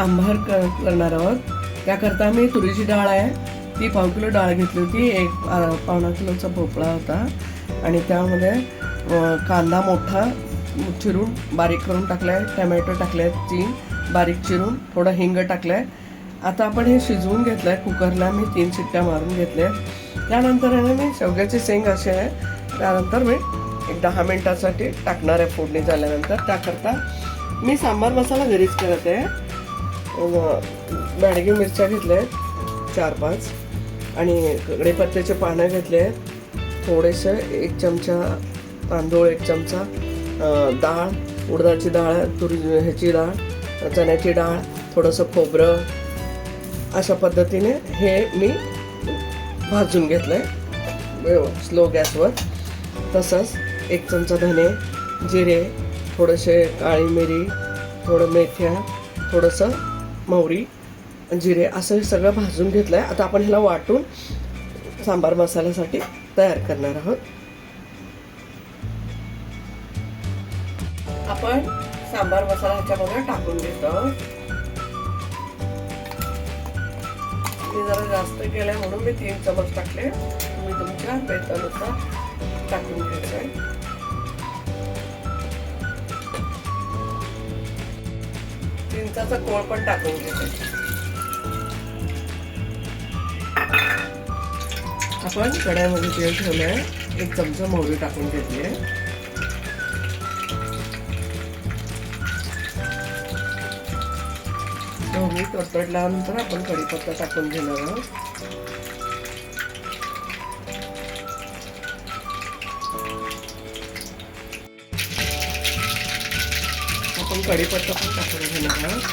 सांबार करणार आहोत. त्याकरता मी तुरीची डाळ आहे ती 1/2 किलो डाळ घेतली होती. पावणा किलोचा भोपळा होता आणि त्यामध्ये कांदा मोठा चिरून बारीक करून टाकलाय, टमॅटो टाकले 3 बारीक चिरून, थोडं हिंग टाकलंय. आता आपण हे शिजवून घेतलंय कुकरला. मी 3 शिट्ट्या मारून घेतल्या. त्यानंतर मी शेवग्याची शेंग असे आहे त्यानंतर मी एक 10 मिनिटासाठी टाकणार आहे फोडणी झाल्यानंतर. त्याकरता मी सांबार मसाला घरीच करत आहे. बेडगी मिरच्या घेतल्या 4-5 आणि कढीपत्त्याचे पानं घेतले. थोडेसे 1 चमचा तांदूळ, 1 चमचा डाळ, उडदाची डाळ, ह्याची डाळ, चण्याची डाळ, थोडंसं खोबरं, अशा पद्धतीने हे मी भाजून घेतलंय स्लो गॅसवर. तसंच 1 चमचा धने, जिरे, थोडेसे काळी मिरी, थोडं मेथ्या, थोडंसं मोहरी, जिरे असं सगळं भाजून घेतलंय. आता आपण ह्याला वाटून सांबार मसाल्यासाठी तयार करणार आहोत. आपण सांबार मसाला ह्याच्यामध्ये टाकून घेतो. मी जरा जास्त केलंय म्हणून मी 3 चमच टाकले. तुम्ही तुमच्या बेतानुसार टाकून घ्यायचंय. चिंचाचा कोळ पण टाकून घ्यायचा. आपण कढईमध्ये तेल ठेवलंय. 1 चमचा मोहरी टाकून घेतली. मोहरी तडतडल्यानंतर आपण कढीपत्ता टाकून घेणार आहोत. आपण कढीपत्ता पण टाकून घेणार आहोत.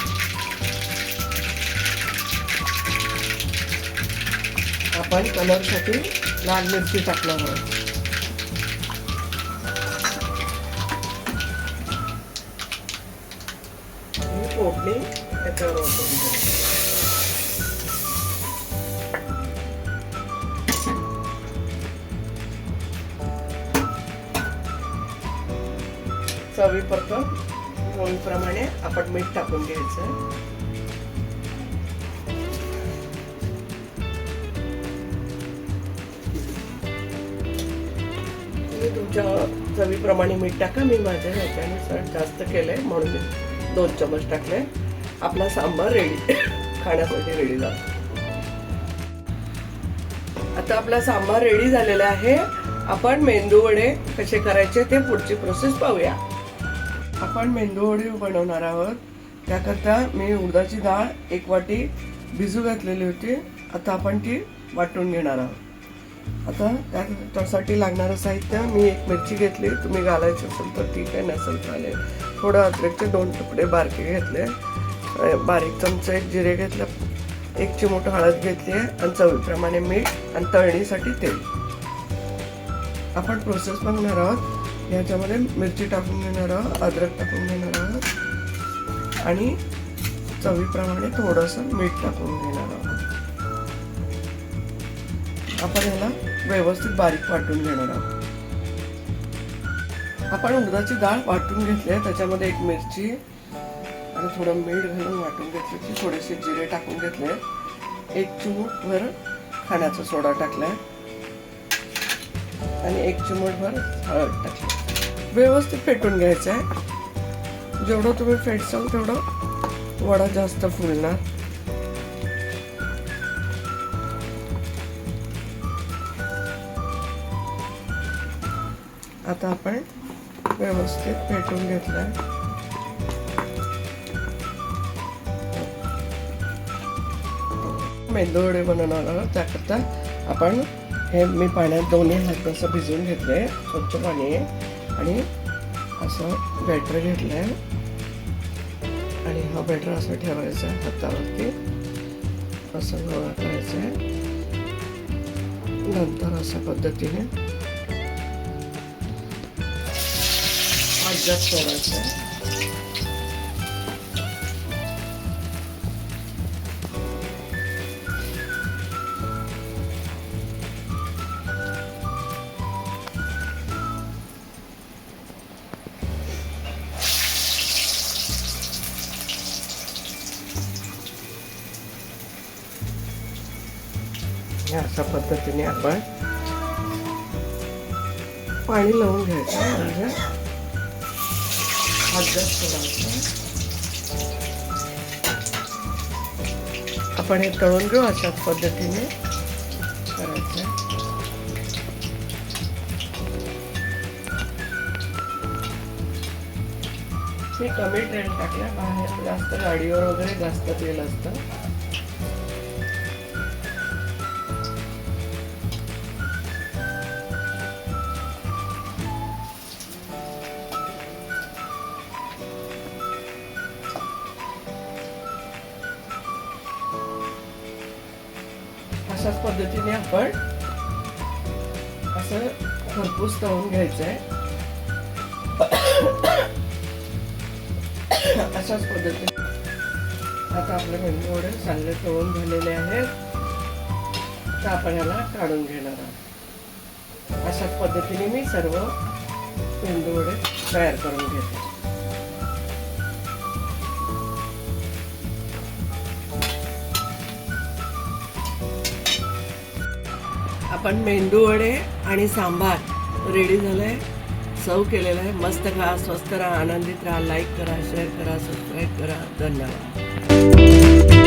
आपण कलरसाठी लाल मिरची टाकणार आहोत. फोडणी त्याच्यावर ओतून चवीपुरतं होईप्रमाणे आपण मीठ टाकून घ्यायचं. तुम्ही तुमच्या चवीप्रमाणे मीठ टाका. मी माझ्या ह्याच्यानुसार जास्त केलंय म्हणून मी 2 चमच टाकले. आपला सांबार रेडी खाण्यासाठी रेडी झाला. आता आपला सांबार रेडी झालेला आहे. आपण मेंदू वडे कसे करायचे ते पुढची प्रोसेस पाहूया. आपण मेंदू वडे बनवणार आहोत. त्याकरता मी उडदाची डाळ 1 वाटी भिजू घातलेली होती. आता आपण ती वाटून घेणार आहोत. आता त्यासाठी लागणारं साहित्य मी 1 मिरची घेतली. तुम्ही घालायची असेल तर ठीक आहे, नसेल चालेल. थोडं अद्रकचे 2 तुकडे बारके घेतले. बारीक चमचा 1 जिरे घेतलं. 1 चिमूट हळद घेतली आहे आणि चवीप्रमाणे मीठ आणि तळणीसाठी तेल. आपण प्रोसेस बघणार आहोत. ह्याच्यामध्ये मिरची टाकून घेणार आहोत, अद्रक टाकून घेणार आहोत आणि चवीप्रमाणे थोडंसं मीठ टाकून घेणार आहोत. आपण ह्याला व्यवस्थित बारीक वाटून घेणार आहोत. आपण उडदाची डाळ वाटून घेतली आहे. त्याच्यामध्ये 1 मिरची आणि थोडं मीठ घालून वाटून घेतली की थोडेसे जिरे टाकून घेतले. 1 चिमूटभर खाण्याचा सोडा टाकलाय आणि 1 चिमूटभर हळद टाकली. व्यवस्थित फेटून घ्यायचं आहे. जेवढं तुम्ही फेटसाल तेवढं वडा जास्त फुलणार. आता आपण व्यवस्थित फेटून घेतलंय. मेंदू वडे बनवणार आहोत. त्याकरता आपण हे मी पाण्यात 2 हात असं भिजवून घेतलंय. स्वच्छ पाणी आहे आणि असं बॅटर घेतलंय आणि हा बॅटर असं ठेवायचा आहे हातावरती. असं गोळा करायचं आहे. नंतर अशा पद्धतीने जास्त सोडायचं आहे. अशा पद्धतीने आपण पाणी लावून घ्यायचं, म्हणजे आपण हे तळून घेऊ. अशाच पद्धतीने करायचं. मी कमी तेल टाकलं, बाहेर जास्त गाडीवर वगैरे जास्त तेल असतं. अशाच पद्धतीने आपण असं खरपूस तळून घ्यायचंय. अशाच पद्धतीने आता आपले मेंदू वडे चांगले तळून झालेले आहेत, तर आपण याला काढून घेणार आहोत. अशाच पद्धतीने मी सर्व मेंदू वडे तयार करून घेते. आपण मेंदू वडे आणि सांबार रेडी झालंय, सर्व केलेलं आहे. मस्त खा, स्वस्त राहा, आनंदित राहा. लाईक करा, शेअर करा, सबस्क्राईब करा. धन्यवाद.